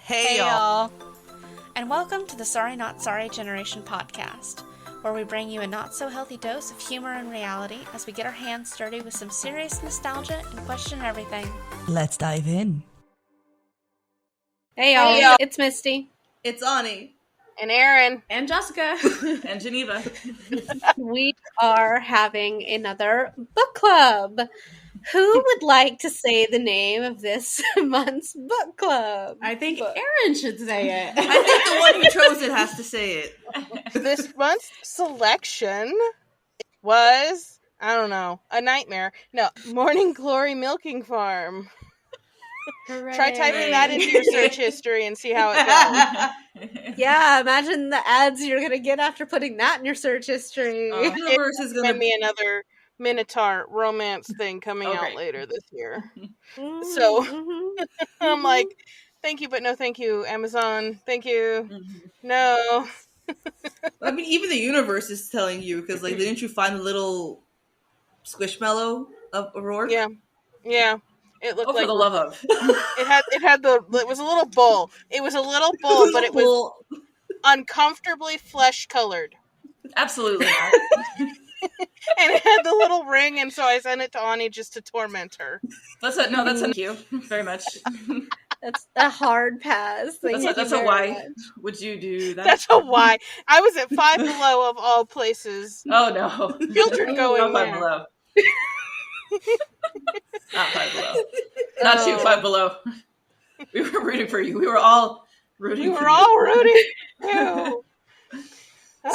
Hey y'all! And welcome to the Sorry Not Sorry Generation podcast, where we bring you a not-so-healthy dose of humor and reality as we get our hands dirty with some serious nostalgia and question everything. Let's dive in. Hey y'all, it's Misty. It's Ani. And Aaron. And Jessica. And Geneva. We are having another book club. Who would like to say the name of this month's book club? I think Aaron should say it. I think the one who chose it has to say it. This month's selection was, I don't know, a nightmare. No, Morning Glory Milking Farm. Hooray. Try typing that into your search history and see how it goes. Yeah, imagine the ads you're going to get after putting that in your search history. Universe is It's going to be another Minotaur romance thing coming out later this year. So I'm like, thank you, but no thank you, Amazon. Thank you. No. I mean, even the universe is telling you, because, like, didn't you find the little squishmallow of Aurora? Yeah. It looked like for the love of. It was a little bull. It was a little bull, but it was uncomfortably flesh colored. Absolutely not. And it had the little ring, and so I sent it to Ani just to torment her. That's thank you very much. That's a hard pass. That's a why would you do that? That's a why. I was at Five Below of all places. Oh no. Filtered going Not there. Five Below. Not Five Below. Not you, Five Below. We were rooting for you. We were all rooting for you.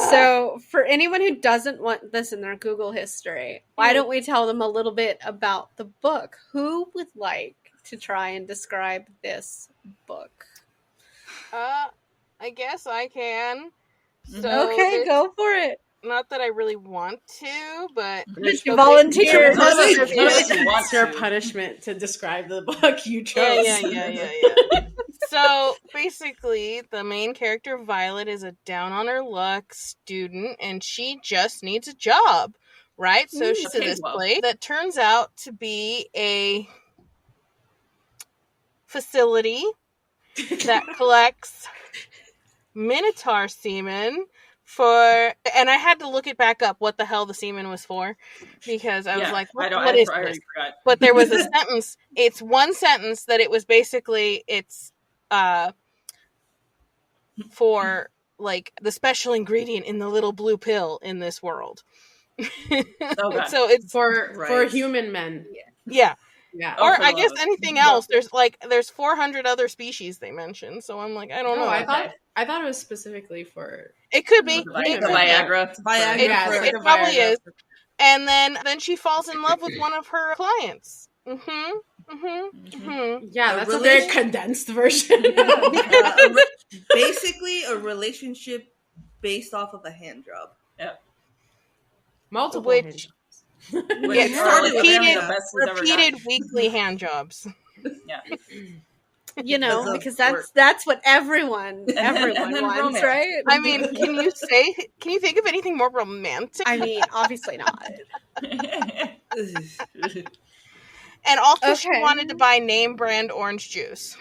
So, for anyone who doesn't want this in their Google history, why don't we tell them a little bit about the book? Who would like to try and describe this book? I guess I can. So okay, go for it. Not that I really want to, but You volunteered. It's your punishment to describe the book you chose. Yeah. So basically, the main character, Violet, is a down on her luck student, and she just needs a job, right? So she's in this place that turns out to be a facility that collects Minotaur semen and I had to look it back up what the hell the semen was for, because I was like, what is this? But there was a sentence. It's one sentence that it was basically, it's for like the special ingredient in the little blue pill in this world. So it's for human men. Yeah. Yeah. Or I guess anything else. There's 400 other species they mentioned, so I'm like, I don't know. I thought it was specifically for. It could be Viagra. It probably is. And then she falls in love with one of her clients. Yeah, that's a very condensed version. Basically, a relationship based off of a hand job. Yeah. Multiple hand jobs. Repeated weekly hand jobs. Yeah. You know, because that's what everyone wants, romance. Right? I mean, can you think of anything more romantic? I mean, obviously not. And also, she wanted to buy name brand orange juice.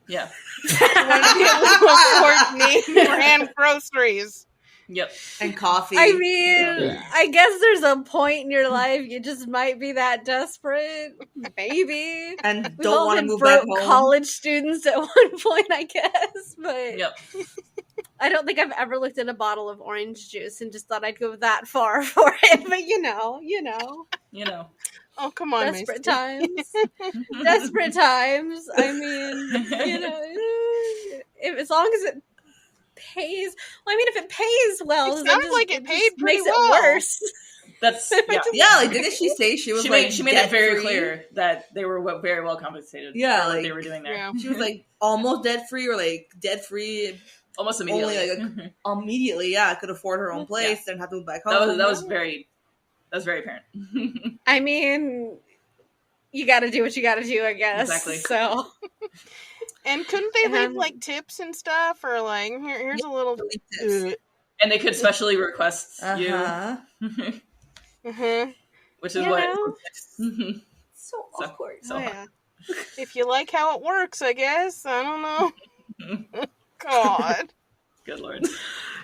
Yeah. She wanted to be able to afford name brand groceries. Yep. And coffee. I mean, I guess there's a point in your life you just might be that desperate. Maybe. And don't want to move back home. College students at one point, I guess. But yep. I don't think I've ever looked at a bottle of orange juice and just thought I'd go that far for it. But you know. Oh, come on, desperate times. Desperate times. I mean, as long as it pays. Well, I mean, if it pays well, it sounds like it paid pretty makes well. It worse. That's like didn't she say she was she made it very clear that they were very well compensated for what they were doing there. Yeah. She was like almost debt free or like debt free almost immediately. Only immediately, could afford her own place, didn't have to move back home. That was very apparent. I mean, you got to do what you got to do, I guess. Exactly. So. And couldn't they leave like tips and stuff, or like here's a little tips. And they could specially request you, which is so awkward. If you like how it works, I guess. I don't know. God. Good Lord.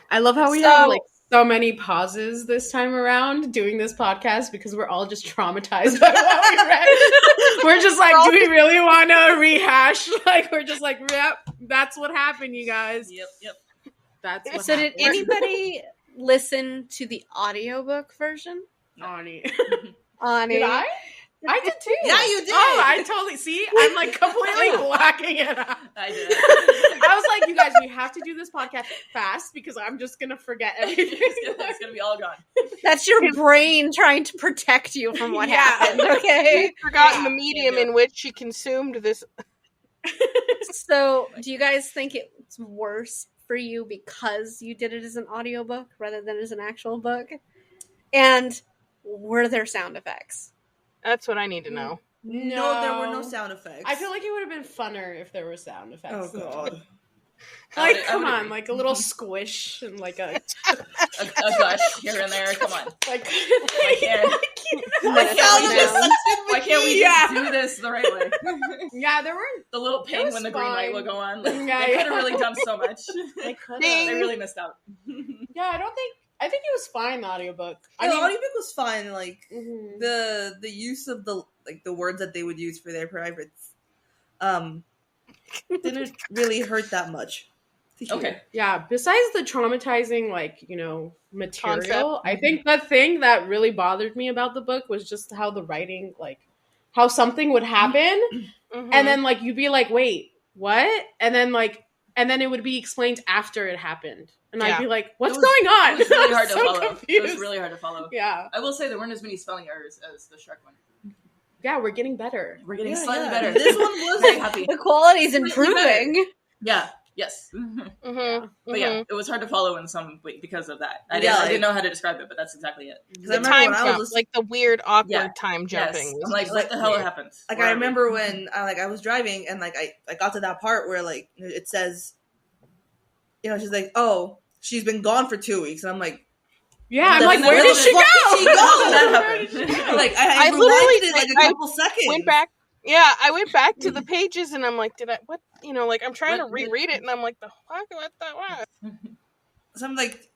I love how we have like so many pauses this time around doing this podcast because we're all just traumatized by what we read. We're just like, do we really want to rehash? Like, we're just like, yep, that's what happened, you guys. Yep. That's what So happened. did anybody listen to the audiobook version? Ani. Ani. Did I did too. Yeah, you did. Oh, I totally see. I'm like completely blacking it out. I did. I was like, you guys, we have to do this podcast fast because I'm just gonna forget everything. It's gonna be all gone. That's your brain trying to protect you from what happened, okay? She's forgotten the medium in which she consumed this. So, do you guys think it's worse for you because you did it as an audiobook rather than as an actual book? And were there sound effects? That's what I need to know. No, there were no sound effects. I feel like it would have been funner if there were sound effects. Oh god. Like, come on, like a little squish and like a gush here and there. Come on. like Why can't we just do this the right way? Yeah, there were the little ping when the green light will go on. Like, Yeah, they could have really done so much. They could Ding. They really missed out. Yeah, I think it was fine, the audiobook. The audiobook was fine. Like Mhm. the use of the words that they would use for their privates, didn't really hurt that much. Okay. Yeah, besides the traumatizing, like, you know, material, Concept. I think the thing that really bothered me about the book was just how the writing, like, how something would happen, and then, like, you'd be like, wait, what? And then it would be explained after it happened. And I'd be like, what's going on? It was really hard to so follow. confused. It was really hard to follow. Yeah. I will say there weren't as many spelling errors as the Shrek one. Yeah, we're getting better. We're getting Yeah, slightly yeah. better. This one was very happy. The quality's improving. Yeah. Yes. But yeah, it was hard to follow in some way because of that. I didn't know how to describe it, but that's exactly it. The time jump, like the weird, awkward time jumping. Yes. I'm like, what the hell happened? Like, I remember when I was driving and like I got to that part where like it says, you know, she's like, oh, she's been gone for 2 weeks, and I'm like, yeah, I'm like, where did she go? That happened. Like I literally like a couple seconds. Went back. Yeah, I went back to the pages and I'm like, what? You know, like I'm trying to reread it and I'm like, the fuck, what that was? So I'm like,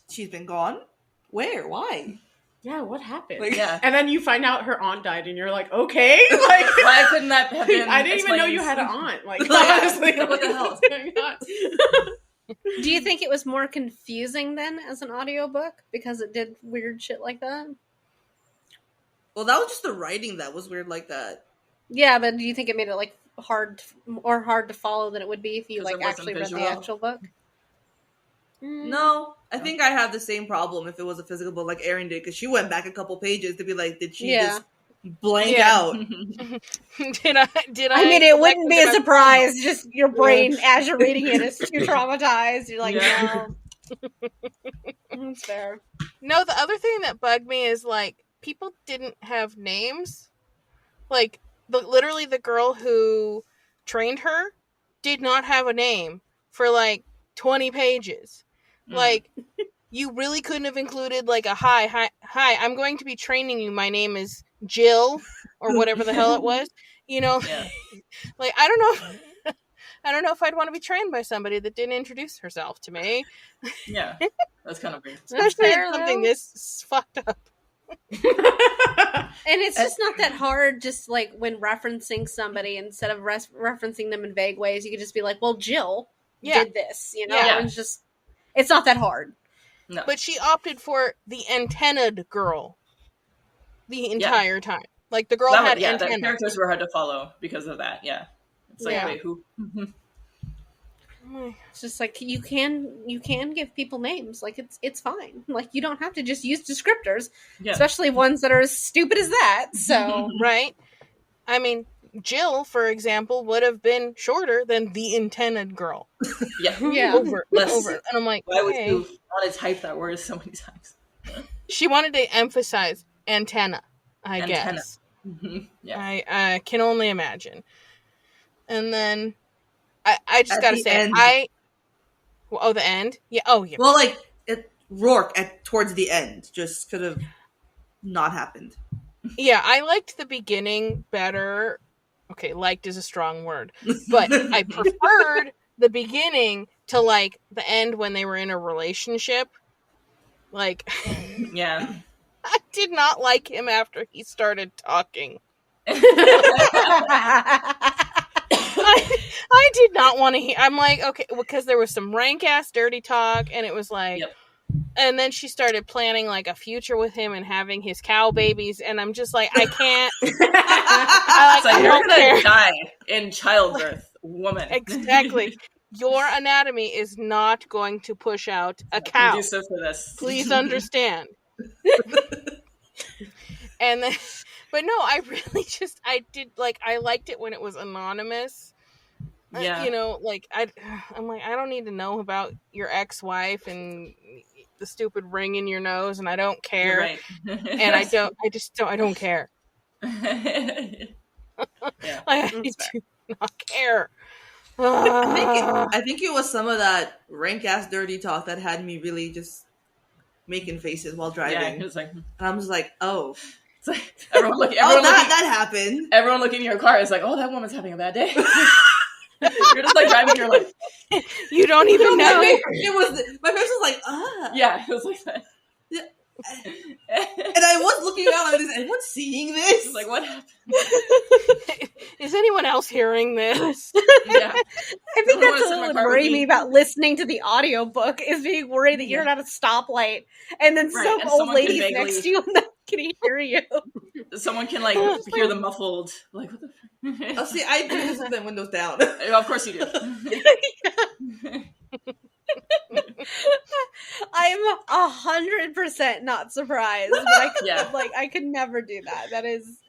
she's been gone? Where? Why? Yeah, what happened? Like, and then you find out her aunt died and you're like, okay. Like, why couldn't that have been I didn't even know you had an aunt. Like, honestly, what the hell is going on? Do you think it was more confusing then as an audiobook because it did weird shit like that? Well, that was just the writing that was weird like that. Yeah, but do you think it made it like hard to follow than it would be if you like actually read the actual book? No, I think I have the same problem if it was a physical book like Erin did, because she went back a couple pages to be like, did she just blank out? Did I? I mean, it wouldn't be a surprise. Just your brain as you're reading it is too traumatized. You're like, no. That's fair. No, the other thing that bugged me is like people didn't have names. Like literally, the girl who trained her did not have a name for like 20 pages. Like, you really couldn't have included like a hi, I'm going to be training you. My name is Jill, or whatever the hell it was. You know, like I don't know if I'd want to be trained by somebody that didn't introduce herself to me. Yeah, that's kind of weird. Especially something this fucked up. And it's just not that hard. Just like when referencing somebody, instead of referencing them in vague ways, you could just be like, "Well, Jill did this," you know. And it's not that hard. No. But she opted for the antennaed girl the entire time. Like the girl had antenna. The characters were hard to follow because of that. Yeah, it's like wait, who? It's just like you can give people names. Like it's fine. Like you don't have to just use descriptors, especially ones that are as stupid as that. So right. I mean, Jill, for example, would have been shorter than the antennaed girl. Over. And I'm like, why would you want to type that word so many times? She wanted to emphasize antenna, I guess. Yeah. I can only imagine. And then I just gotta say, the end? Yeah. Oh, yeah. Well, like, Rourke towards the end just could have not happened. Yeah, I liked the beginning better. Okay, liked is a strong word. But I preferred the beginning to like the end when they were in a relationship, like, yeah, I did not like him after he started talking. I did not want to hear. I'm like, okay, because there was some rank ass dirty talk, and it was like, and then she started planning like a future with him and having his cow babies, and I'm just like, I can't. I you're gonna die in childbirth, woman. Exactly. Your anatomy is not going to push out a cow. Conducive for this. Please understand. And then, but no, I really just, I liked it when it was anonymous. Yeah. You know, like, I'm like, I don't need to know about your ex-wife and the stupid ring in your nose, and I don't care. Right. And I don't care. Yeah. I do not care. I think it was some of that rank ass dirty talk that had me really just making faces while driving. Yeah, it was like, and I was like, oh. It's like everyone looking. That happened. Everyone looking in your car is like, oh, that woman's having a bad day. You're just like driving. You're like, you don't even know. My face was like, ah. Yeah, it was like that. Yeah. And I was looking out like, is anyone seeing this? Like, what happened? Is anyone else hearing this? I Yeah. think that's what would worry me about listening to the audiobook is being worried that you're at a stoplight and then some old lady's next to you and they can hear you. Someone can like hear the muffled, like, what the fuck? Oh, see, I do this with the windows down. Of course you do. I'm 100% not surprised, but I could never do that. That is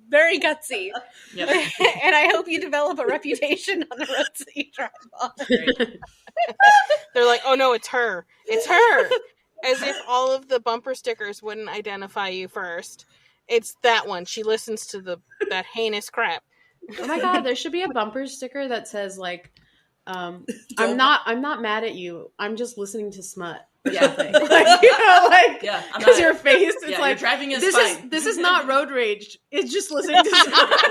very gutsy. Yep. And I hope you develop a reputation on the roads that you drive on. They're like, oh no, it's her. It's her. As if all of the bumper stickers wouldn't identify you first. It's that one. She listens to that heinous crap. Oh my god, there should be a bumper sticker that says like, I'm not mad at you. I'm just listening to smut. Yeah, like, you know, like, yeah, because your face is like, your driving is this fine. This is not road rage. It's just listening to smut.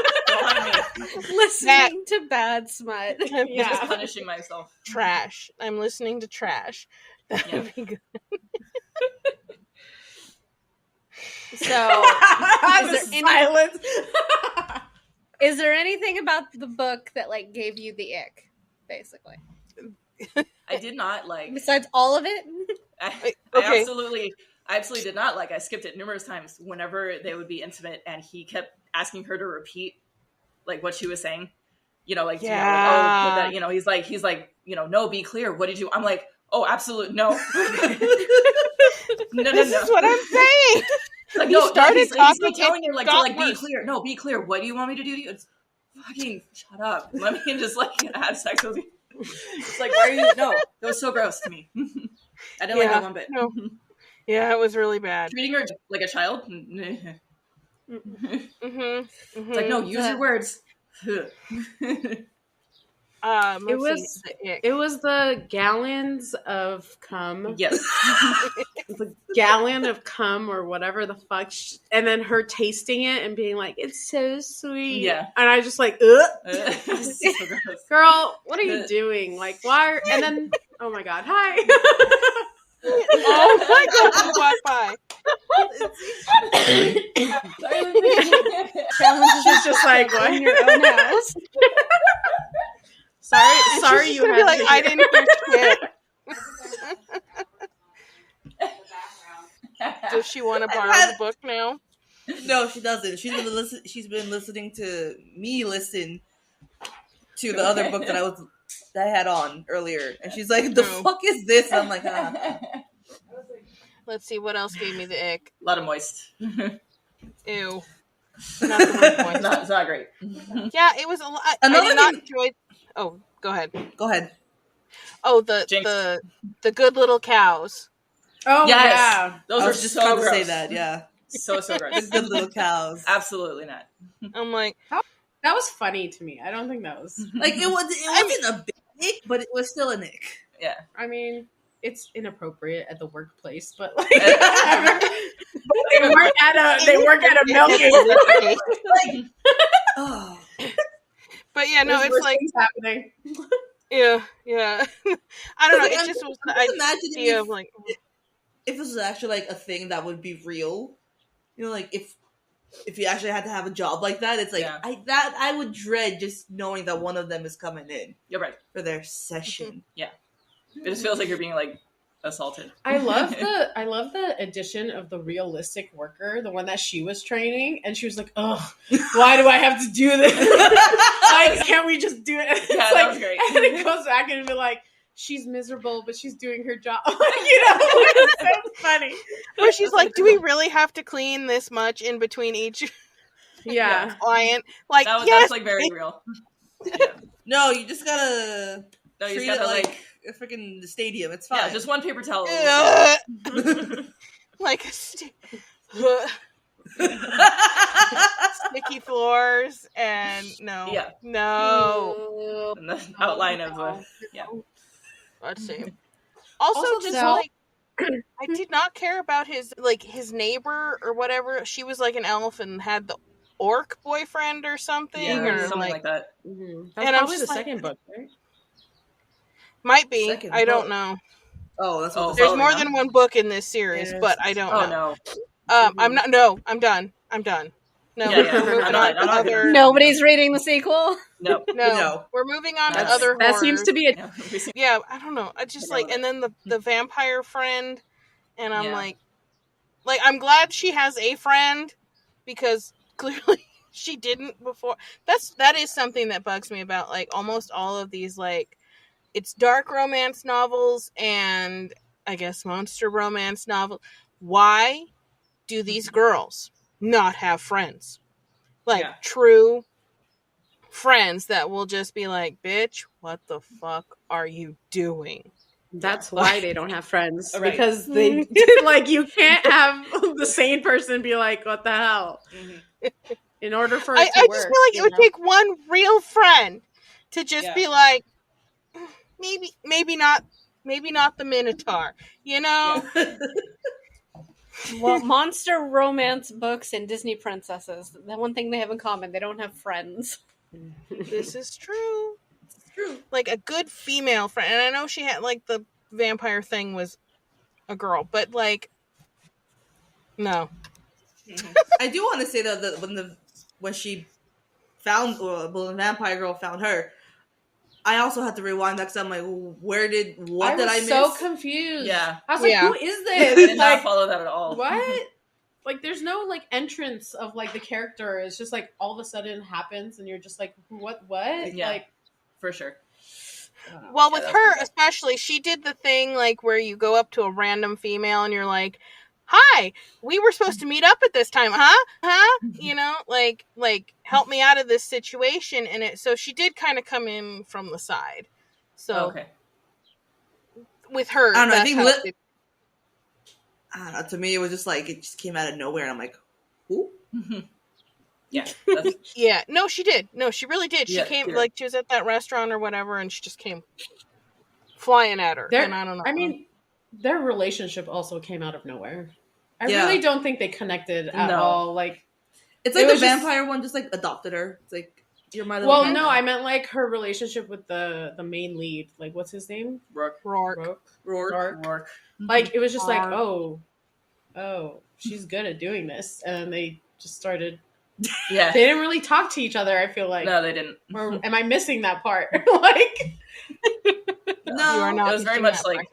Listening to bad smut. I'm just punishing myself. Trash. I'm listening to trash. That would be good. So, is there anything about the book that like gave you the ick, basically? I did not like. Besides all of it, I absolutely did not like. I skipped it numerous times whenever they would be intimate, and he kept asking her to repeat like what she was saying. You know, like, that, you know, he's like, you know, no, be clear. What did you? I'm like, oh, absolutely no. No. This is what I'm saying. Like, no, he's telling her like to like be clear. No, be clear. What do you want me to do to you? It's fucking shut up. Let me just like have sex with you. It's like, why are you? No, that was so gross to me. I didn't like that one bit. No. Yeah, it was really bad. Treating her like a child. It's like, no, use your words. It was the gallons of cum. Yes. The gallon of cum or whatever the fuck. And then her tasting it and being like, it's so sweet. Yeah. And I just like, so girl, what are you doing? Like, why? And then, oh my God, hi. Oh my God, Wi-Fi. She's just like, what? in your own house. Sorry, you had like, I didn't hear shit. Does she want to borrow the book now? No, she doesn't. She's been listening to me listen to the other book that I had on earlier, and she's like, "The fuck is this?" And I'm like, Let's see what else gave me the ick. A lot of moist. Ew. Not the word moist. It's not great. Yeah, it was a lot. I did not enjoy. Oh, go ahead. Go ahead. Oh, the good little cows. Oh, yes. yeah. Those are just so gross. To say that, yeah. So gross. Good little cows. Absolutely not. I'm like, that was funny to me. I don't think that was like it wasn't a big ick, but it was still an ick. Yeah. I mean, it's inappropriate at the workplace, but like they work at a milking. Like, oh. But yeah, no, it's like happening. Yeah. I don't know. Like, It just was the I'm just imagining idea of like, if this was actually like a thing that would be real. You know, like if you actually had to have a job like that, it's like I would dread just knowing that one of them is coming in. You're right. For their session. Yeah. It just feels like you're being like assaulted. I love the addition of the realistic worker, the one that she was training, and she was like, "Oh, why do I have to do this? Like, can't we just do it?" It's Yeah, like, that was great. And it goes back and be like, she's miserable, but she's doing her job. It's so funny. where she's like, "Do we really have to clean this much in between each client?" Like, that's like very real. Yeah. No, you just gotta treat it like a freaking stadium. It's fine. Yeah, just one paper towel. Like sticky floors and no. And the outline of Let's see. Also just like I did not care about his neighbor or whatever. She was like an elf and had the orc boyfriend or something. Yeah, or something like that. Mm-hmm. That's probably the second book, right? Might be. Second I don't book. know. Oh, that's what There's more than one book in this series, but I don't know. No. I'm not. No, I'm done. No, we're moving on to other. Nobody's reading the sequel. No, we're moving on to That's- other. that horrors. seems to be a Yeah, I don't know. I just like, and then the vampire friend, and I'm like I'm glad she has a friend because clearly she didn't before. That is something that bugs me about like almost all of these like it's dark romance novels and I guess monster romance novels. Why do these girls not have friends? Like true friends that will just be like, bitch, what the fuck are you doing? That's why they don't have friends. Right. Because they like you can't have the sane person be like, what the hell? Mm-hmm. In order for it to I work. just feel like it would take one real friend to just be like, maybe not the Minotaur, you know? Well, monster romance books and Disney princesses, the one thing they have in common, they don't have friends. This is true. It's true. Like a good female friend. And I know she had like the vampire thing was a girl, but like no. I do want to say though that when she found when the vampire girl found her, I also had to rewind that because I'm like, what did I miss? I was so confused. Yeah. I was like, who is this? I did not follow that at all. What? Like, there's no, like, entrance of, like, the character. It's just, like, all of a sudden happens, and you're just like, what? Yeah, like, for sure. Well, with her especially, she did the thing, like, where you go up to a random female, and you're like, hi, we were supposed to meet up at this time, huh? You know, like, help me out of this situation, and so she did kind of come in from the side. So, with her, I don't know, I think I don't know, to me it was just like, it just came out of nowhere, and I'm like, who? Yeah. Yeah, no, she did. No, she really did. She came, yeah. like, she was at that restaurant or whatever, and she just came flying at her, and I don't know. I mean, their relationship also came out of nowhere. I really don't think they connected at all. Like, it's like the vampire one just like adopted her. It's like your mother. Well, no, I meant like her relationship with the main lead. Like, what's his name? Rourke. Like, it was just like, oh, she's good at doing this, and then they just started. Yeah, they didn't really talk to each other. I feel like no, they didn't. Or am I missing that part? Like, no, you are not. It was very much like.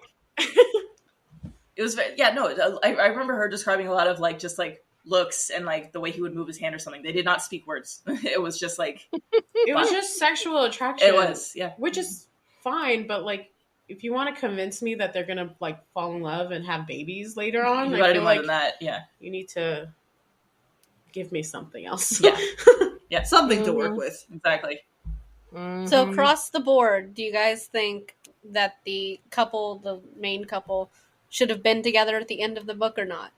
It was I remember her describing a lot of like just like looks and like the way he would move his hand or something. They did not speak words. It was just like it was just sexual attraction. It was, yeah, which is fine. But like, if you want to convince me that they're gonna like fall in love and have babies later on, you I gotta feel do more like than that. Yeah, you need to give me something else. Yeah, something to work with. Exactly. Mm-hmm. So across the board, do you guys think that the main couple, should have been together at the end of the book or not?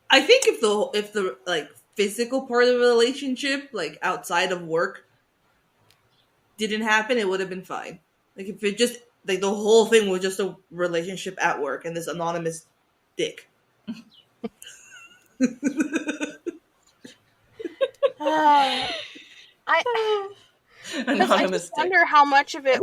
I think if the like physical part of the relationship, like outside of work, didn't happen, it would have been fine. Like if it just like the whole thing was just a relationship at work and this anonymous dick. I just wonder how much of it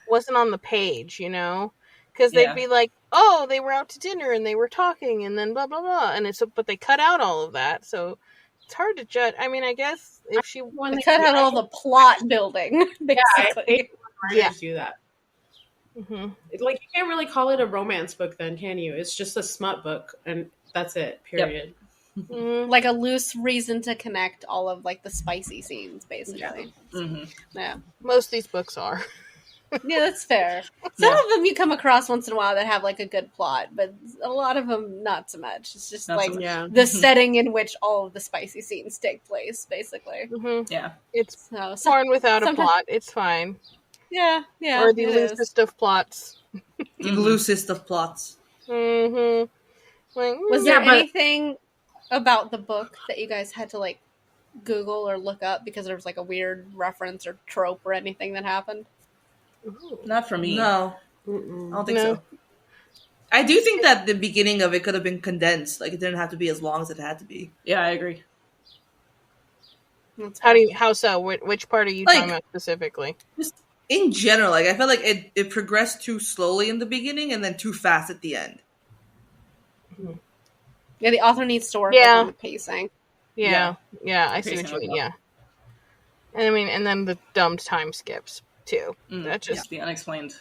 wasn't on the page, you know? Because they'd be like, oh, they were out to dinner and they were talking and then blah, blah, blah. And but they cut out all of that. So it's hard to judge. I mean, I guess if she... When they cut out all the plot building, basically. Yeah, do that. Mm-hmm. Like, you can't really call it a romance book then, can you? It's just a smut book, and that's it, period. Yep. Mm-hmm. Like a loose reason to connect all of, like, the spicy scenes, basically. Yeah. Most of these books are. Yeah, that's fair. Some of them you come across once in a while that have, like, a good plot, but a lot of them not so much. It's just, the setting in which all of the spicy scenes take place, basically. Mm-hmm. Yeah. It's porn without a plot. It's fine. Yeah, yeah. Or the loosest of plots. The loosest of plots. Mm-hmm. Like, was there anything about the book that you guys had to, like, Google or look up because there was, like, a weird reference or trope or anything that happened? Not for me. No. I don't think so. I do think that the beginning of it could have been condensed. Like, it didn't have to be as long as it had to be. Yeah, I agree. How so? Which part are you talking about specifically? Just in general, like, I felt like it progressed too slowly in the beginning and then too fast at the end. Yeah, the author needs to work on the pacing. Yeah, I see what you mean. Yeah, and I mean, and then the dumbed time skips too. That's just the unexplained.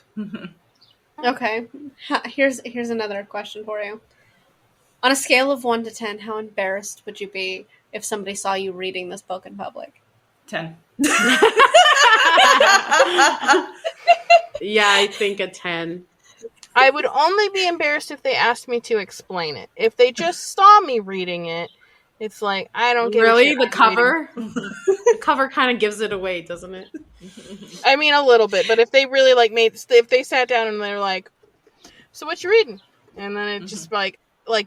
Okay, here's another question for you. On a scale of 1 to 10, how embarrassed would you be if somebody saw you reading this book in public? 10. Yeah, I think a 10. I would only be embarrassed if they asked me to explain it. If they just saw me reading it, it's like, I don't get really the cover. The cover kind of gives it away, doesn't it? I mean, a little bit, but if they really if they sat down and they're like, "So what you reading?" and then it just like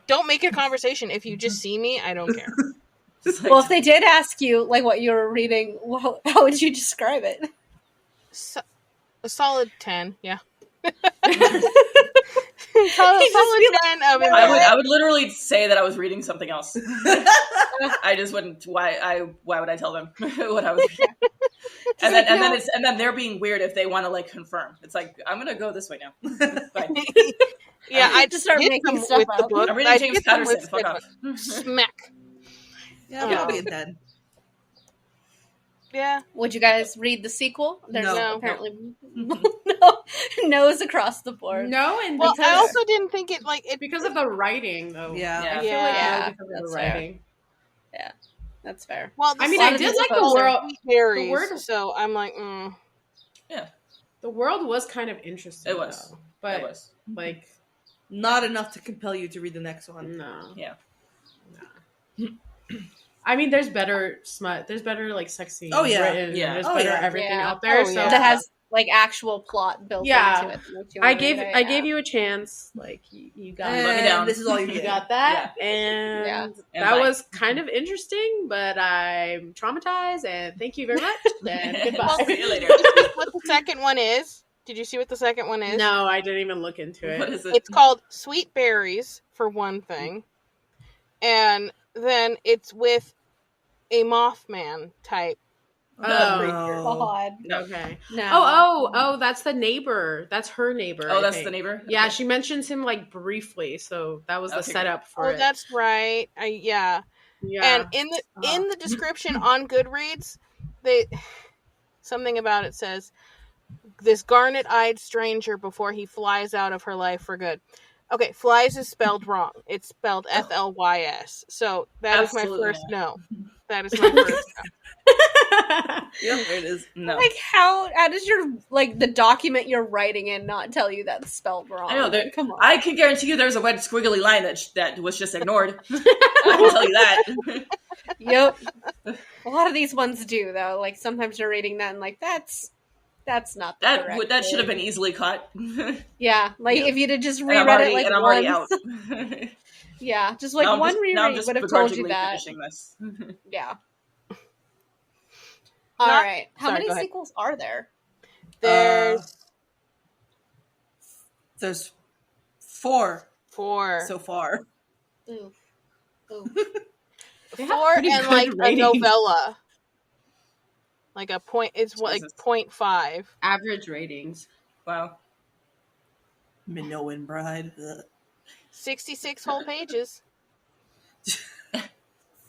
don't make it a conversation. If you just see me, I don't care. Well, if they did ask you like what you were reading, how would you describe it? A solid 10, yeah. solid 10 of it. I would literally say that I was reading something else. I just wouldn't. Why would I tell them what I was reading? And then they're being weird if they want to like confirm. It's like, I'm gonna go this way now. Yeah, I just start making stuff with the book. I'm reading James Patterson. Fuck off. Smack. Yeah, probably a 10. Yeah. Would you guys read the sequel? There's apparently no no's across the board. No, and well, I also didn't think it because of the writing though. Yeah, I feel like because of the writing. Yeah, that's fair. Well, I mean, I did like the world. The word, so I'm like, yeah. The world was kind of interesting. It was, though, but it was like not enough to compel you to read the next one. No. Yeah. No. I mean, there's better smut. There's better like sexy. Oh yeah, written, yeah. There's better everything out there. So that has like actual plot built into it. I gave you a chance. Like you got let me down. This is all you got that, and that was kind of interesting. But I'm traumatized, and thank you very much. And goodbye. See you later. What the second one is? Did you see what the second one is? No, I didn't even look into it. What is it? It's called Sweet Berries for one thing, and then it's with a Mothman type. Oh God! Okay. No. Oh! That's the neighbor. That's her neighbor. Oh, that's the neighbor. Yeah, she mentions him like briefly, so that was the setup for it. Oh, that's right. Yeah. And in the description on Goodreads, something about it says this garnet-eyed stranger before he flies out of her life for good. Okay, flies is spelled wrong. It's spelled Flys. So that is my first no. That is my first no. Yeah, there it is. No. Like how does your the document you're writing in not tell you that's spelled wrong? I know. Come on. I can guarantee you there's a red squiggly line that was just ignored. I can tell you that. Yep. A lot of these ones do though. Like sometimes you're reading that and like that's not the correct that should have been easily caught. Yeah, if you'd have just reread it like I'm once. already out. Yeah, just like one reread would have told you that. This. Yeah. All right. How many sequels are there? There's 4. 4 so far. Ooh. 4 and like a novella. Like a point. It's like Jesus. 0.5. Average ratings. Wow. Minoan bride. Ugh. 66 whole pages.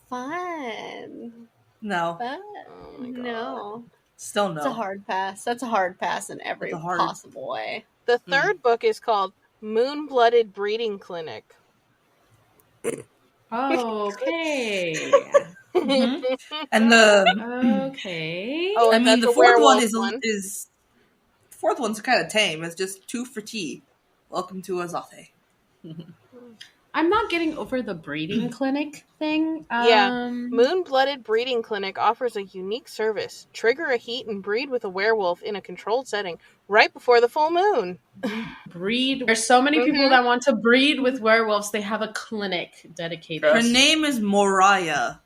Fun. No. Fun. Oh my God. No. Still no. It's a hard pass. That's a hard pass in every That's a hard- possible way. The third book is called Moon-Blooded Breeding Clinic. Okay. Mhm. And the Okay. Oh, I and mean that's the a fourth one werewolf is the fourth one's kind of tame. It's just two for tea. Welcome to Azathe. I'm not getting over the breeding clinic thing. Yeah. Moon-Blooded Breeding Clinic offers a unique service. Trigger a heat and breed with a werewolf in a controlled setting right before the full moon. Breed. There's so many people that want to breed with werewolves. They have a clinic dedicated. Her name is Moriah.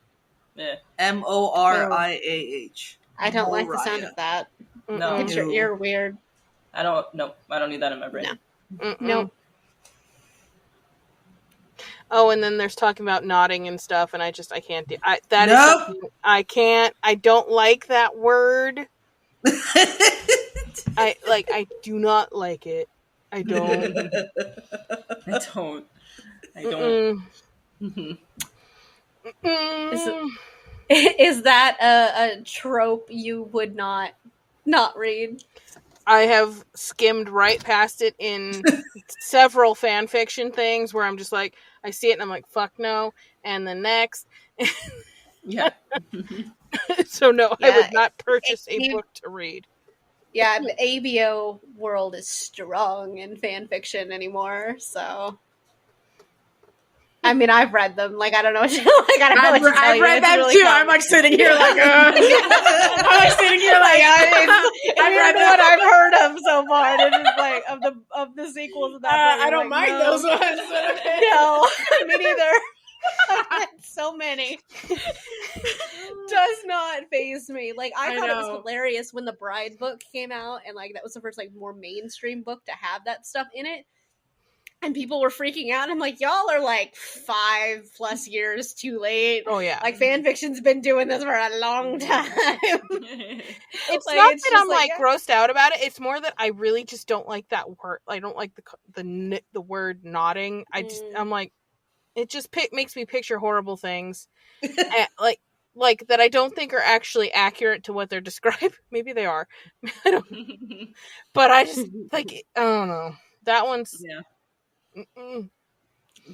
Yeah. Moriah. I don't like the sound of that. No. Hits your ear weird. I don't need that in my brain. No. Nope. Oh, and then there's talking about nodding and stuff, and I can't do is Nope. something I can't. I don't like that word. I do not like it. I don't. I don't. Is that a trope you would not read? I have skimmed right past it in several fan fiction things where I'm just like, I see it and I'm like, fuck no. And the next. Yeah. So no, I would not purchase a book to read. Yeah, the ABO world is strong in fan fiction anymore, so. I mean, I've read them. Like, I don't know what to, like, I don't know what to tell I've you. read It's them really too. fun. I'm like sitting here like, I'm like sitting here like, I've read what I've heard of so far. And it's just like of the sequels of that. I don't mind those ones. No, me neither. I've read so many. Does not faze me. Like I thought it was hilarious when the Bride book came out, and like that was the first like more mainstream book to have that stuff in it. And people were freaking out. And I'm like, y'all are like 5+ years too late. Oh yeah, like fan fiction's been doing this for a long time. It's like, not that I'm like grossed out about it. It's more that I really just don't like that word. I don't like the word nodding. I'm like, it just makes me picture horrible things, and, like that I don't think are actually accurate to what they're describing. Maybe they are. I don't. But I just like I don't know. That one's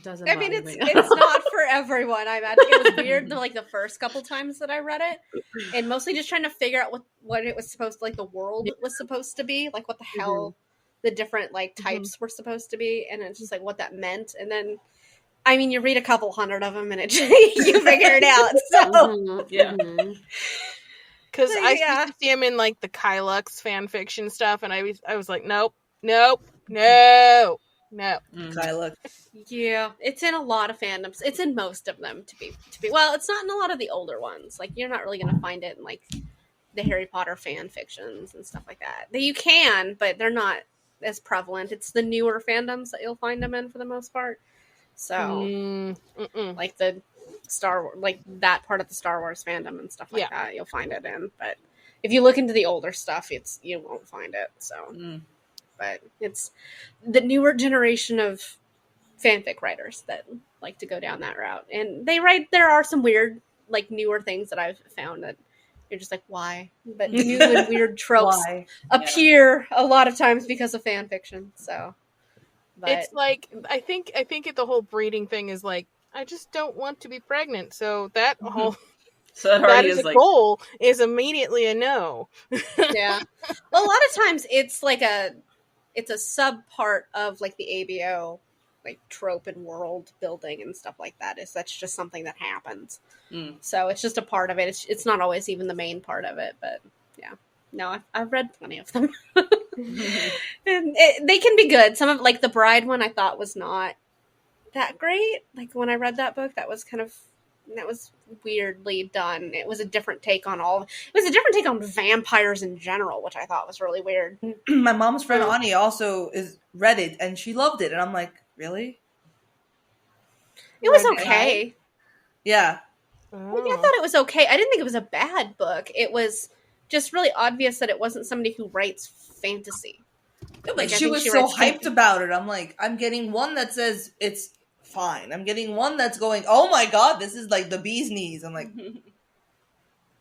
Doesn't. I mean, it's not for everyone. I imagine it was weird like the first couple times that I read it, and mostly just trying to figure out what it was supposed to, like the world was supposed to be, like what the hell the different like types were supposed to be, and it's just like what that meant. And then, I mean, you read a couple hundred of them, and it you figure it out. So yeah. Because I used to see him in like the Kylux fan fiction stuff, and I was like, nope. Kyla. Yeah, it's in a lot of fandoms. It's in most of them to be. Well, it's not in a lot of the older ones. Like you're not really going to find it in like the Harry Potter fan fictions and stuff like that. You can, but they're not as prevalent. It's the newer fandoms that you'll find them in for the most part. So, like the like that part of the Star Wars fandom and stuff like that, you'll find it in. But if you look into the older stuff, you won't find it. So. But it's the newer generation of fanfic writers that like to go down that route. And there are some weird, like newer things that I've found that you're just like, why? But new and weird tropes appear a lot of times because of fan fiction. So it's like, I think the whole breeding thing is like, I just don't want to be pregnant. So that whole... So that is a like... goal is immediately a no. Yeah. Well, a lot of times it's like it's a sub part of like the ABO like trope and world building and stuff like that. That's just something that happens. So it's just a part of it. It's not always even the main part of it, but yeah. No, I've read plenty of them. And they can be good. Some of like the Bride one I thought was not that great. Like when I read that book, that was weirdly done. It was a different take on vampires in general, which I thought was really weird. My mom's friend Ani also read it, and she loved it, and I'm like, really? It was okay. Yeah. I thought it was okay. I didn't think it was a bad book. It was just really obvious that it wasn't somebody who writes fantasy. Yeah, but she was so hyped about it. I'm like, I'm getting one that says it's fine. I'm getting one that's going, oh my god, this is like the bee's knees. I'm like,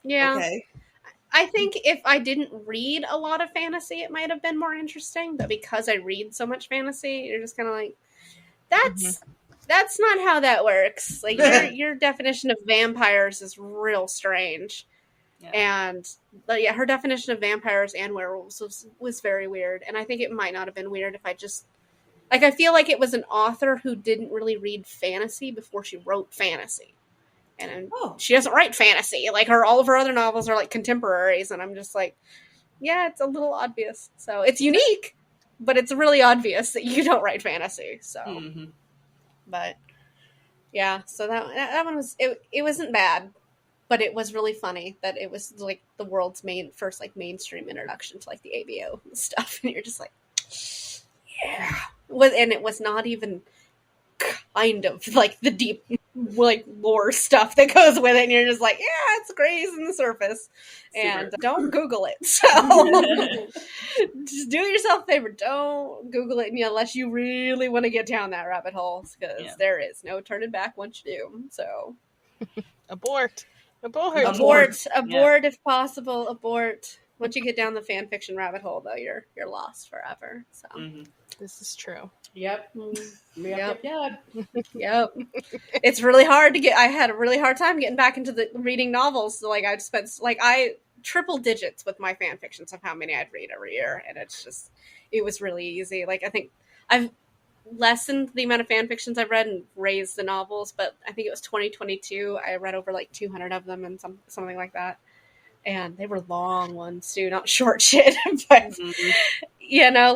yeah. Okay. I think if I didn't read a lot of fantasy, it might have been more interesting. But because I read so much fantasy, you're just kind of like, that's not how that works. Like your definition of vampires is real strange. Yeah. And yeah, her definition of vampires and werewolves was very weird. And I think it might not have been weird if I just I feel like it was an author who didn't really read fantasy before she wrote fantasy. And she doesn't write fantasy. Like all of her other novels are like contemporaries, and I'm just like, yeah, it's a little obvious. So it's unique, but it's really obvious that you don't write fantasy. So, but yeah, so that one was it wasn't bad, but it was really funny that it was like the world's first like mainstream introduction to like the ABO and stuff, and you're just like, yeah, and it was not even kind of like the deep like lore stuff that goes with it, and you're just like, yeah, it's grazing the surface. And don't Google it. So just do yourself a favor, don't Google it unless you really want to get down that rabbit hole, because there is no turning back once you do. So abort if possible, abort. Once you get down the fan fiction rabbit hole, though, you're lost forever. So this is true. Yep. It's really hard to get. I had a really hard time getting back into the reading novels. So, like, I'd spent I triple digits with my fan fictions of how many I'd read every year, and it was really easy. Like, I think I've lessened the amount of fan fictions I've read and raised the novels, but I think it was 2022. I read over like 200 of them and something like that. And they were long ones too, not short shit. But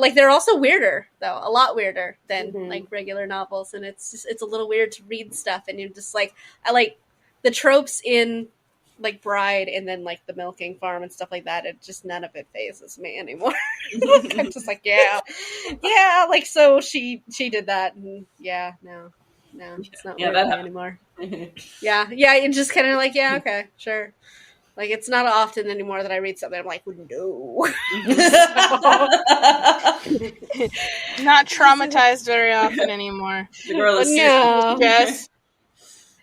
like they're also weirder though, a lot weirder than like regular novels. And it's a little weird to read stuff, and you're just like, I like the tropes in like Bride and then like the milking farm and stuff like that. It just none of it phases me anymore. I'm just like, yeah. Like so she did that, and no, it's not weird anymore. Yeah, and just kind of like, yeah, okay, sure. Like, it's not often anymore that I read something I'm like, no. Not traumatized very often anymore. No. Yes.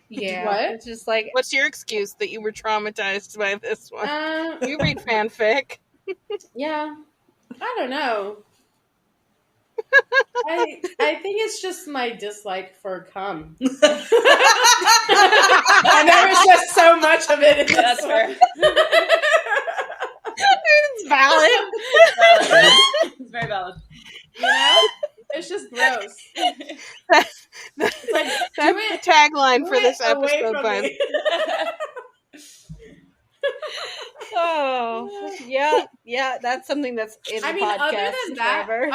Yeah. What? It's just like... What's your excuse that you were traumatized by this one? You read fanfic. Yeah. I don't know. I think it's just my dislike for cum. And there was just so much of it in this. That's fair. It's valid. It's very valid. You know? It's just gross. That's the tagline for this episode, by the way. Oh, yeah, that's something that's in the podcast other than forever.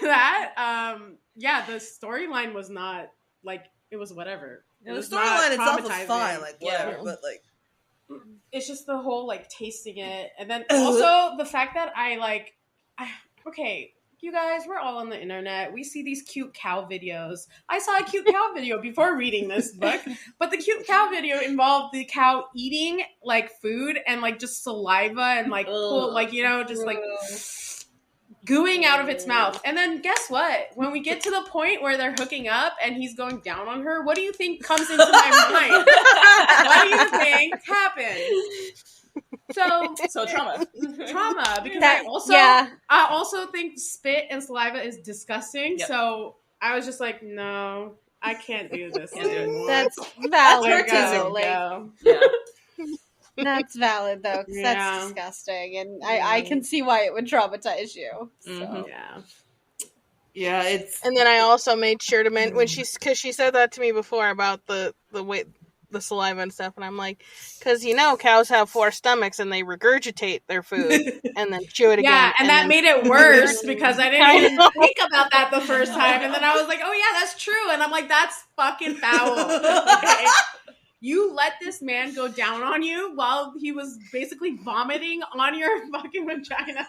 that, the storyline was not, like, it was whatever. The storyline itself was fine, like, whatever, but, like... It's just the whole, like, tasting it, and then also the fact that okay, you guys, we're all on the internet. We see these cute cow videos. I saw a cute cow video before reading this book, but the cute cow video involved the cow eating like food and like just saliva and like just like gooing out of its mouth. And then guess what? When we get to the point where they're hooking up and he's going down on her, what do you think comes into my mind? What do you think happens? So trauma, because I also think spit and saliva is disgusting. Yep. So I was just like, no, I can't do this anymore. That's valid though. That's valid though, because that's disgusting, and I can see why it would traumatize you. So. Yeah, it's. And then I also made sure to mention because she said that to me before about the way. The saliva and stuff, and I'm like, because cows have 4 stomachs and they regurgitate their food and then chew it again. Yeah, and that made it worse because I didn't even think about that the first time, and then I was like, oh yeah, that's true, and I'm like, that's fucking foul. Okay? You let this man go down on you while he was basically vomiting on your fucking vagina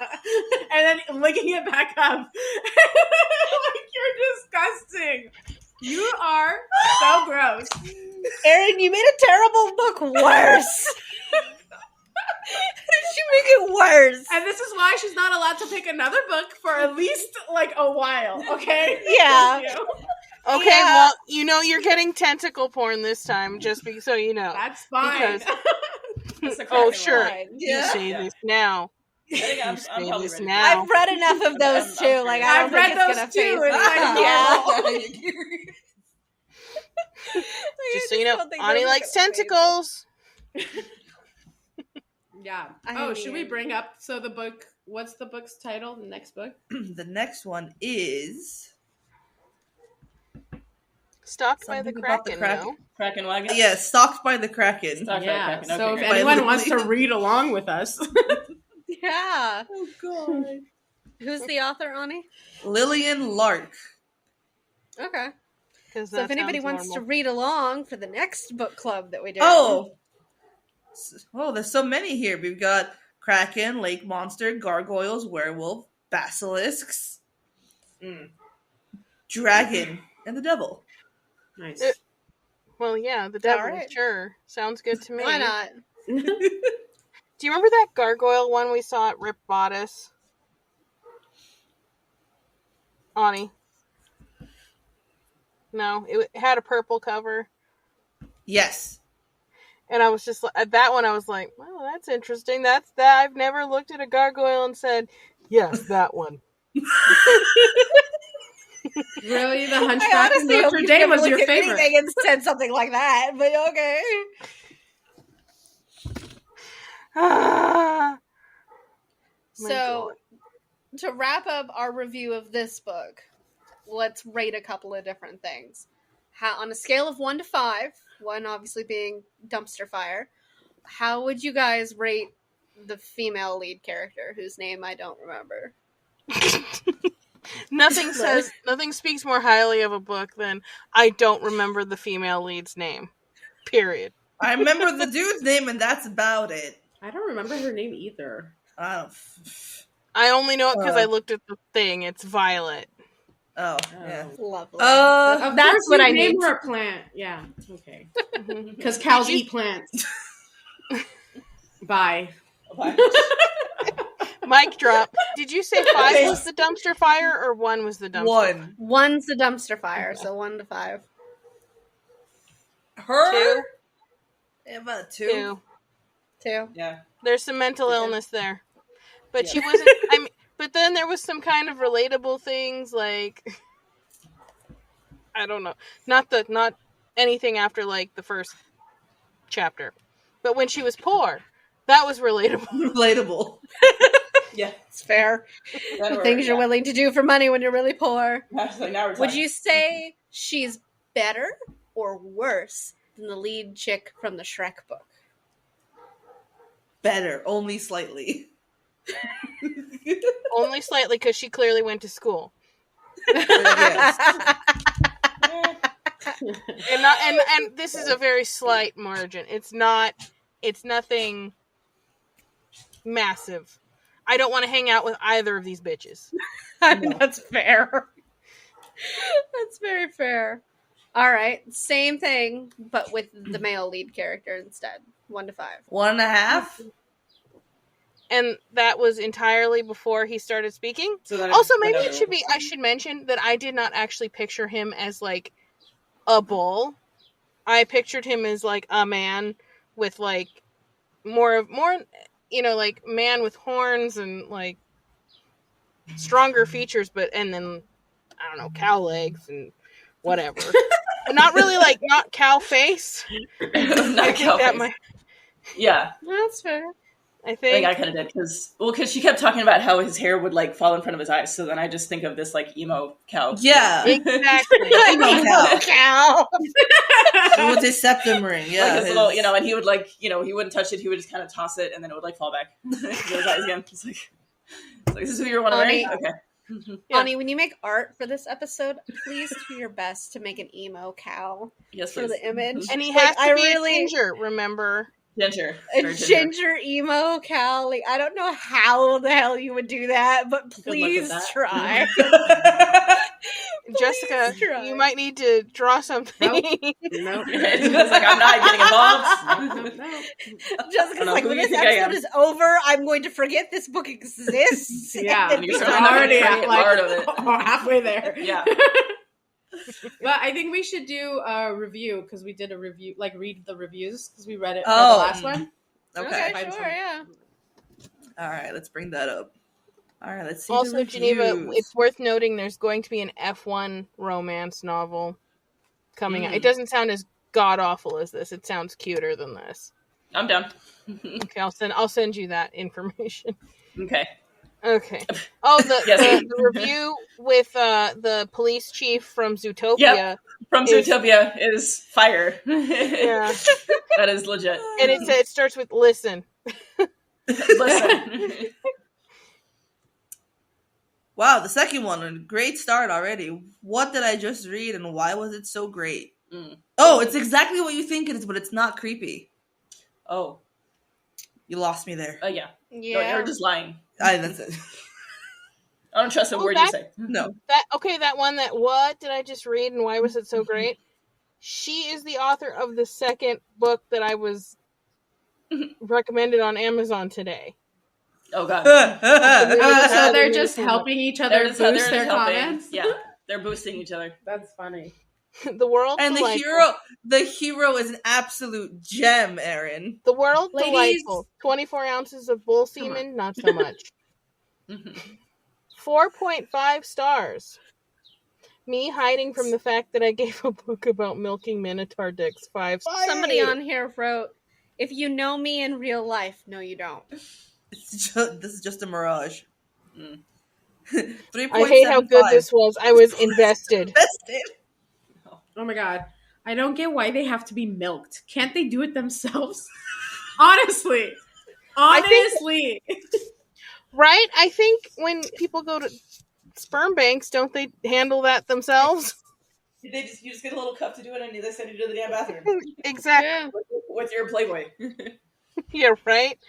and then licking it back up. Like, you're disgusting. You are so gross. Erin, you made a terrible book worse. You make it worse. And this is why she's not allowed to pick another book for at least like a while, okay? Yeah. Okay, Yeah. well, you're getting tentacle porn this time, just so you know. That's fine. Oh, sure. Fine. You say this now. I'm say probably this ready. now. I've read enough of those too. Like I don't I've read think it's those gonna too. phase It's me. like, Yeah. Just so you know, Ani likes tentacles. Yeah. I Should we mean- bring up the book? What's the book's title? The next book? The next one is Stalked by the something about Kraken, Kraken. Kraken wagon. Yeah, Stalked by the Kraken. Stalked by the Yeah. Kraken. So Okay, if great. anyone wants to read along with us, Yeah. Oh god. Who's the author, Ani? Lillian Lark. Okay. 'Cause So that if anybody sounds wants to normal. read along for the next book club that we do. Oh, there's so many here. We've got Kraken, Lake Monster, Gargoyles, Werewolf, Basilisks, Dragon, and the Devil. nice. Well, yeah, the devil, Alright. sure. Sounds good to me. Why not? Do you remember that gargoyle one we saw at Rip Bodice? Ani? No, it had a purple cover. Yes. And I was just at that one. I was like, "Well, that's interesting. That's that. I've never looked at a gargoyle and said, yes, that one." Really, the I Hunchback of honestly hope Notre you've Dame never was your looked at favorite. anything and said something like that, but okay. Ah. My So, to wrap up our review of this book, let's rate a couple of different things. How, on a scale of 1 to 5, 1 obviously being dumpster fire, how would you guys rate the female lead character, whose name I don't remember? Nothing speaks more highly of a book than I don't remember the female lead's name. Period. I remember the dude's name, and that's about it. I don't remember her name either. I don't. I only know it because I looked at the thing. It's Violet. Oh, yeah. Lovely. Of That's course what you I name need. her a plant. Yeah, okay. Because cows eat plants. Bye. Bye. Mic drop. Did you say 5 was the dumpster fire or 1 was the dumpster? 1. 1's the dumpster fire, so 1 to 5. Her? 2? Yeah, about 2. 2. 2. Yeah. There's some mental illness there. But Yeah. she wasn't, but then there was some kind of relatable things like, I don't know. Not anything after like the first chapter. But when she was poor, that was relatable. Relatable. Yeah. It's fair. Then The we're- things you're yeah. willing to do for money when you're really poor. Actually, now we're Would talking. you say she's better or worse than the lead chick from the Shrek book? Better, only slightly. Only slightly because she clearly went to school. Yes. And this is a very slight margin. It's nothing massive. I don't want to hang out with either of these bitches. That's fair. That's very fair. All right, same thing, but with the male lead character instead. 1 to 5. 1.5. And that was entirely before he started speaking. So then Also, maybe I should mention that I did not actually picture him as like a bull. I pictured him as like a man with like more like man with horns and like stronger features, and then I don't know, cow legs and whatever. But not really not cow face. Not I think that might. Yeah, That's fair. I I think think I kind of did because she kept talking about how his hair would like fall in front of his eyes. So then I just think of this like emo cow. Yeah. exactly. Emo cow. Cow. With his septum ring. Yeah. Like his his- little, and he would like, he wouldn't touch it. He would just kind of toss it, and then it would like fall back into his eyes again. It's like, this is who you want to marry? Ani- Okay. Yeah. Ani, when you make art for this episode, please do your best to make an emo cow Yes, for please. the image. And he Like, has to I be really- a ginger, remember? Ginger. A Very ginger emo cow. Like, I don't know how the hell you would do that, but look at please that. try. Jessica, you might need to draw something. Nope. It's like, I'm not getting involved. No. Jessica's like, when this episode is over, I'm going to forget this book exists. Yeah, And you're already part of it. halfway there. Yeah. But I think we should do a review because we did a review, like read the reviews because we read it for the last one. Okay. Sure, yeah. All right, let's bring that up. All right, let's see. Also, Geneva, it's worth noting there's going to be an F1 romance novel coming out. It doesn't sound as god awful as this. It sounds cuter than this. I'm down. Okay, I'll send you that information. Okay. Oh, the review with the police chief from Zootopia. Yep. From Zootopia is fire. Yeah. That is legit. And it starts with listen. Listen. Wow, the second one, a great start already. What did I just read and why was it so great? Oh, it's exactly what you think it is, but it's not creepy. Oh. You lost me there. Yeah. Yeah. No, you're just lying. That's it. I don't trust a word you say. No. That one that what did I just read and why was it so great? She is the author of the second book that I was recommended on Amazon today. Oh god. So they're just helping each other boost their comments. Yeah, they're boosting each other. That's funny. The world and delightful. the hero is an absolute gem, Erin. The world Ladies. delightful. 24 ounces of bull semen, not so much. 4.5 stars. Me hiding from the fact that I gave a book about milking minotaur dicks 5 stars. Somebody on here wrote, if you know me in real life, no you don't. This is just a mirage. 3.75. I hate how good this was. I was invested. Oh my god. I don't get why they have to be milked. Can't they do it themselves? Honestly. Right? I think when people go to sperm banks, don't they handle that themselves? You just get a little cup to do it, and they send you to the damn bathroom. Exactly. With your Playboy. Yeah, right?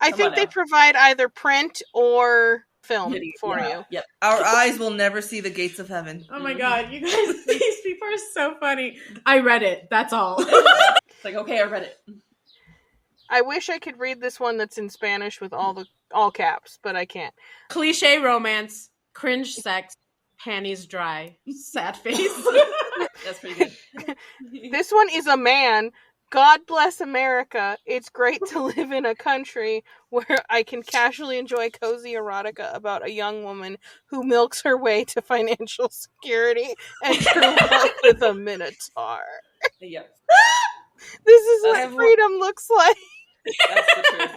I think they provide either print or film for you. Yep. Our eyes will never see the gates of heaven. Oh my god, you guys, these people are so funny. I read it, that's all. It's like, okay, I read it. I wish I could read this one that's in Spanish with all caps, but I can't. Cliche romance, cringe sex, panties dry, sad face. That's pretty good. This one is a man. God bless America. It's great to live in a country where I can casually enjoy cozy erotica about a young woman who milks her way to financial security and true love with a minotaur. Yep. This is what freedom looks like. That's the truth.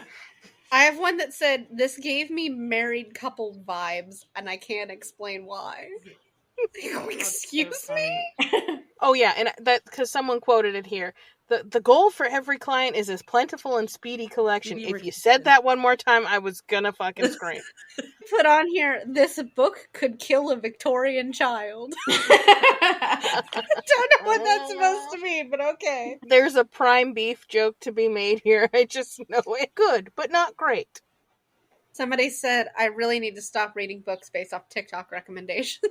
I have one that said, this gave me married couple vibes, and I can't explain why. Excuse me? Oh yeah, and that because someone quoted it here. The goal for every client is as plentiful and speedy collection. If you said that one more time, I was gonna fucking scream. Put on here, this book could kill a Victorian child. Don't know what that's supposed to mean, but okay. There's a prime beef joke to be made here. I just know it. Good, but not great. Somebody said, I really need to stop reading books based off TikTok recommendations.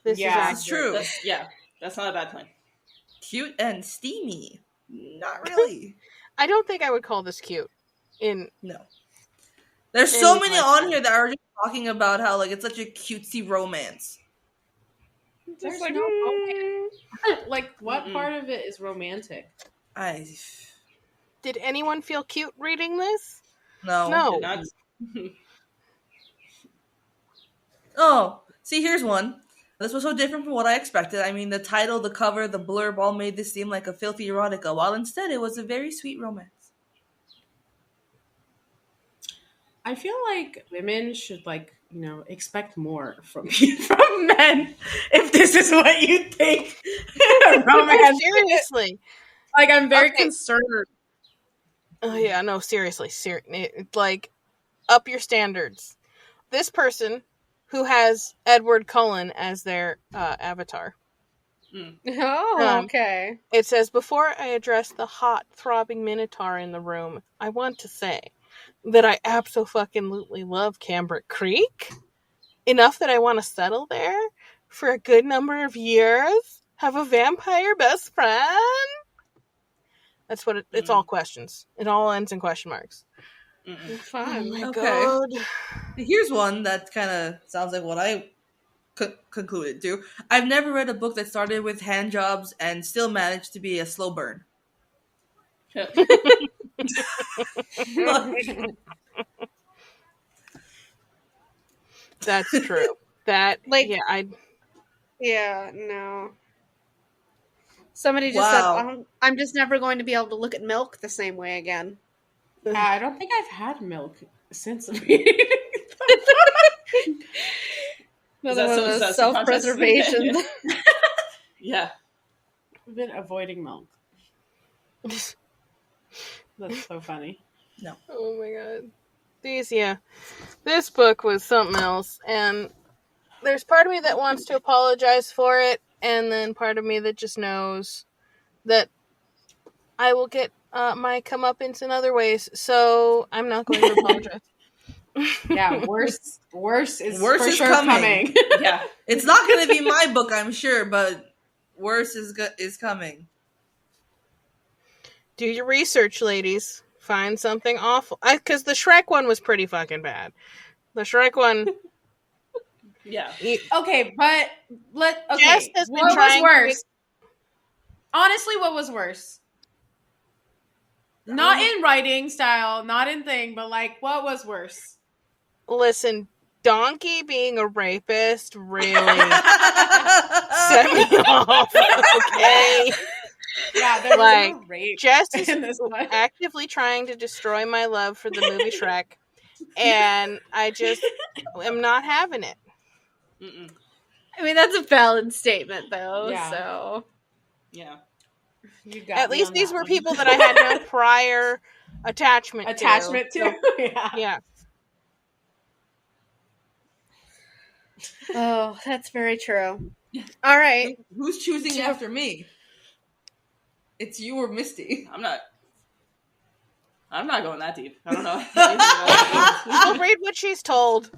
This is true. That's not a bad plan. Cute and steamy. Not really. I don't think I would call this cute. No. There's so many on here that are just talking about how like it's such a cutesy romance. There's no romance. Like, what part of it is romantic? Did anyone feel cute reading this? No. No. Oh, see, here's one. This was so different from what I expected. I mean, the title, the cover, the blurb all made this seem like a filthy erotica, while instead it was a very sweet romance. I feel like women should, expect more from men if this is what you think romance. Seriously. Like, I'm very concerned. Oh, yeah, no, seriously. Like, up your standards. This person who has Edward Cullen as their avatar. Oh, okay. It says, before I address the hot, throbbing minotaur in the room, I want to say that I abso-fucking-lutely love Cambric Creek. Enough that I want to settle there, for a good number of years? Have a vampire best friend? That's what it's all questions. It all ends in question marks. Fun. Oh my Okay. god. Here's one that kind of sounds like what I concluded to. I've never read a book that started with hand jobs and still managed to be a slow burn. That's true. That Like- yeah, Yeah, no. Somebody just Wow. said, I'm just never going to be able to look at milk the same way again. I don't think I've had milk since the beginning. Another that one so- of is those that self-preservation. Yeah. I've been avoiding milk. That's so funny. oh my god. This book was something else, and there's part of me that wants to apologize for it, and then part of me that just knows that I will get my comeuppance in other ways, so I'm not going to apologize. Yeah, worse is Worse for is sure coming. Yeah. It's not going to be my book, I'm sure, but worse is coming. Do your research, ladies. Find something awful. Because the Shrek one was pretty fucking bad. The Shrek one... Yeah. Okay, but Jess has been what trying was to worse? Honestly, what was worse? Not in writing style, not in thing, but like, what was worse? Listen, Donkey being a rapist really set me off. Okay. Yeah, there was Like, no rape Jess is in this one. actively trying to destroy my love for the movie Shrek, and I just am not having it. Mm-mm. I mean, that's a valid statement, though, Yeah. so... Yeah. You got At me least on these that were one. people that I had no prior attachment to. to. Yeah. Yeah. Oh, that's very true. All right. Who's choosing after me? It's you or Misty. I'm not going that deep. I don't know. I'll read what she's told.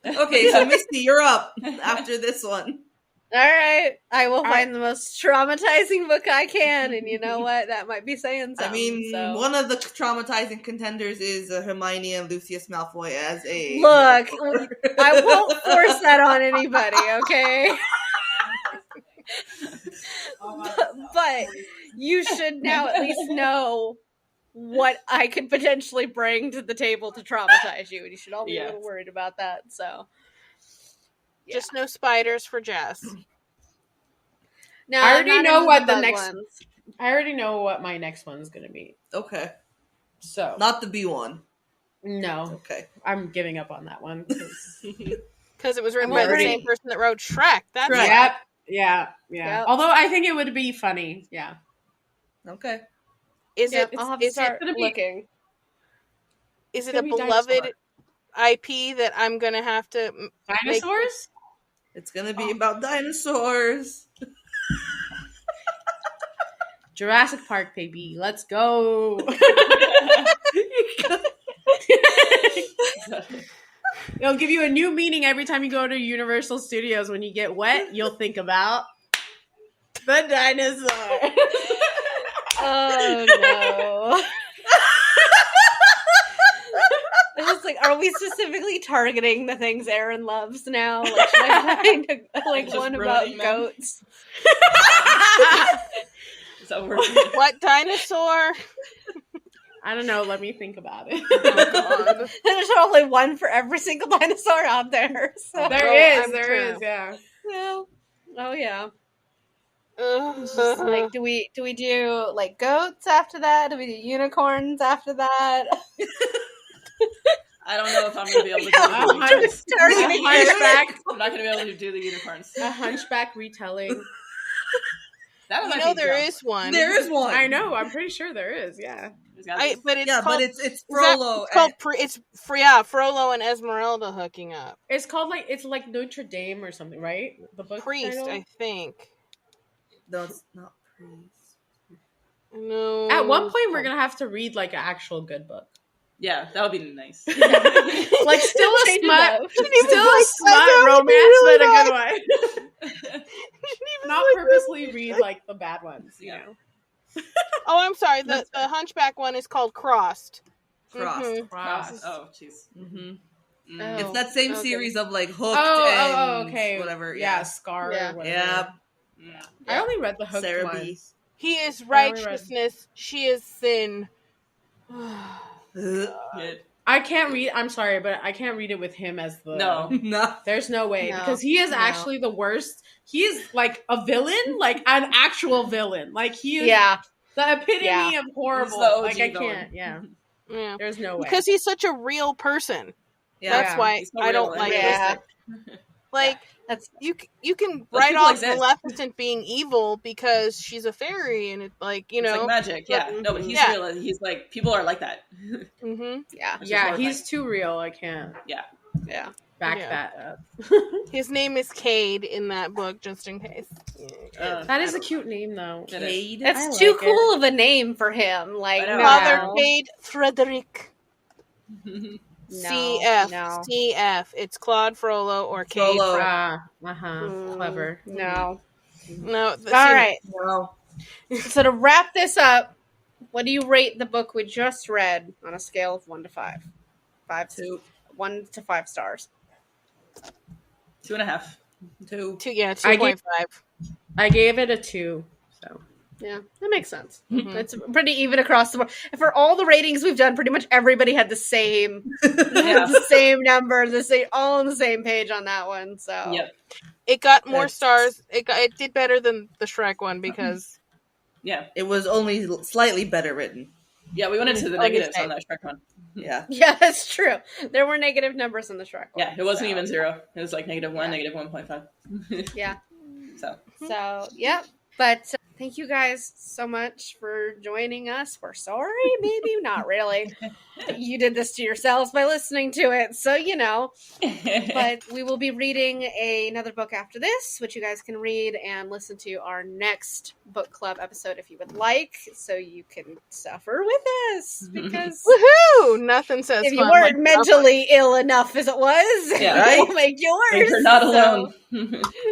Okay, so Misty, you're up after this one. All right. I will find the most traumatizing book I can, and you know what? That might be saying something. I mean, so. one of the traumatizing contenders is Hermione and Lucius Malfoy as a... Look, I won't force that on anybody, okay? But you should now at least know what I could potentially bring to the table to traumatize you, and you should all be a little worried about that, so... Yeah. Just no spiders for Jess. No, I already not know into what the the bug next- ones. I already know what my next one's gonna be. Okay. So Not the B one. no, Okay. I'm giving up on that one. Because it was written I'm by the already- same person that wrote Shrek. That's Shrek. why. Yeah. Yep. Although I think it would be funny. Yeah. Okay. Is Yep, it I'll have to is start gonna be- looking. it gonna a be beloved dinosaur. IP that I'm gonna have to Dinosaurs? It's gonna be about dinosaurs. Jurassic Park, baby. Let's go. It'll give you a new meaning every time you go to Universal Studios. When you get wet, you'll think about the dinosaur. Oh, no. It's just like, are we specifically targeting the things Aaron loves now? Like, should I find Just one about ruining them. goats? Is that working? What dinosaur? I don't know. Let me think about it. Oh, God. There's probably one for every single dinosaur out there. So. There I'm is, true. yeah. Well, oh yeah. Ugh. It's just like, do we do like goats after that? Do we do unicorns after that? I don't know if I'm going to be able to do A the unicorns. hunchback, I'm not going to be able to do the unicorns. a hunchback retelling. That You might know be there junk. is one. There is one. I know. I'm pretty sure there is. Yeah. There's gotta be- But it's Yeah, called, but it's is that- Frollo. It's called Frollo and Esmeralda hooking up. It's called it's like Notre Dame or something, right? The book Priest, title? I think. No, it's not Priest. No. At one point, we're gonna have to read like an actual good book. Yeah, that would be nice. Like still a Change it smut, up. still a like, smut that would be romance, really but a good one. mostly read like the bad ones, you know. Oh, I'm sorry. The Hunchback one is called Crossed. Crossed. Cross. Oh, jeez. Oh, It's that same series of like Hooked and okay. whatever. Yeah, Scar. Yeah. Or whatever. Yeah. I only read the Hooked Sarah B. ones. He is righteousness. She is sin. I can't read. I'm sorry, but I can't read it with him as the. No. There's no way No. because he is actually the worst. He is like a villain, like an actual villain. Like he is the epitome of horrible. Like I can't. Yeah. There's no way because he's such a real person. Yeah. That's why I don't like it. Like that's you can write off Maleficent being evil because she's a fairy and it's like it's like magic. Yeah, no, but he's real. He's like people are like that. Yeah, he's too real. I can't. Yeah. Back that up. His name is Cade in that book, just in case. That is a cute name, though. Cade. That's too cool of a name for him. Like Father Cade Frederick. No, CF. It's Claude Frollo or Cade. Clever. No. All right. No. So to wrap this up, what do you rate the book we just read on a scale of 1 to 5? 1 to 5 stars. 2.5. 2. 2.5. I gave it a 2. So. Yeah, that makes sense. It's pretty even across the board. And for all the ratings we've done, pretty much everybody had the same, the same number, all on the same page on that one. So it got more stars. It did better than the Shrek one because it was only slightly better written. Yeah, we went into the negatives on that Shrek one. Yeah, that's true. There were negative numbers in the Shrek one. Yeah, it wasn't even 0. It was like -1, -1.5. Yeah. So yeah. But thank you guys so much for joining us. We're sorry, maybe not really. You did this to yourselves by listening to it, so you know. But we will be reading another book after this, which you guys can read and listen to our next book club episode if you would like, so you can suffer with us. Because woohoo! Nothing says if you weren't mentally ill enough as it was, we'll make you worse. You're not alone.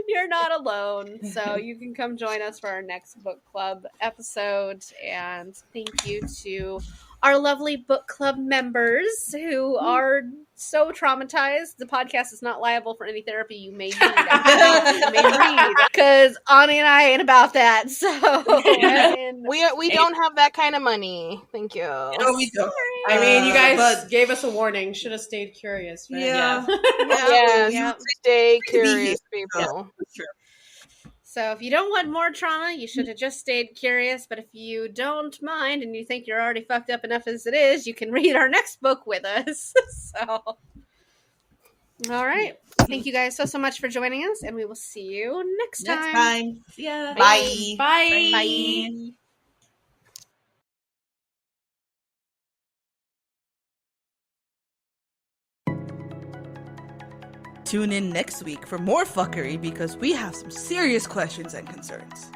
You're not alone. So you can come join us for our next book club episode. And thank you to our lovely book club members who are so traumatized. The podcast is not liable for any therapy you may need. Because Ani and I ain't about that. So we don't have that kind of money. Thank you. No, we don't. I mean, you guys gave us a warning. Should have stayed curious, right? Yeah. Stay curious, people. That's true. So if you don't want more trauma, you should have just stayed curious. But if you don't mind and you think you're already fucked up enough as it is, you can read our next book with us. So, all right. Thank you guys so much for joining us, and we will see you next time. See ya. Bye. Bye. Bye. Tune in next week for more fuckery because we have some serious questions and concerns.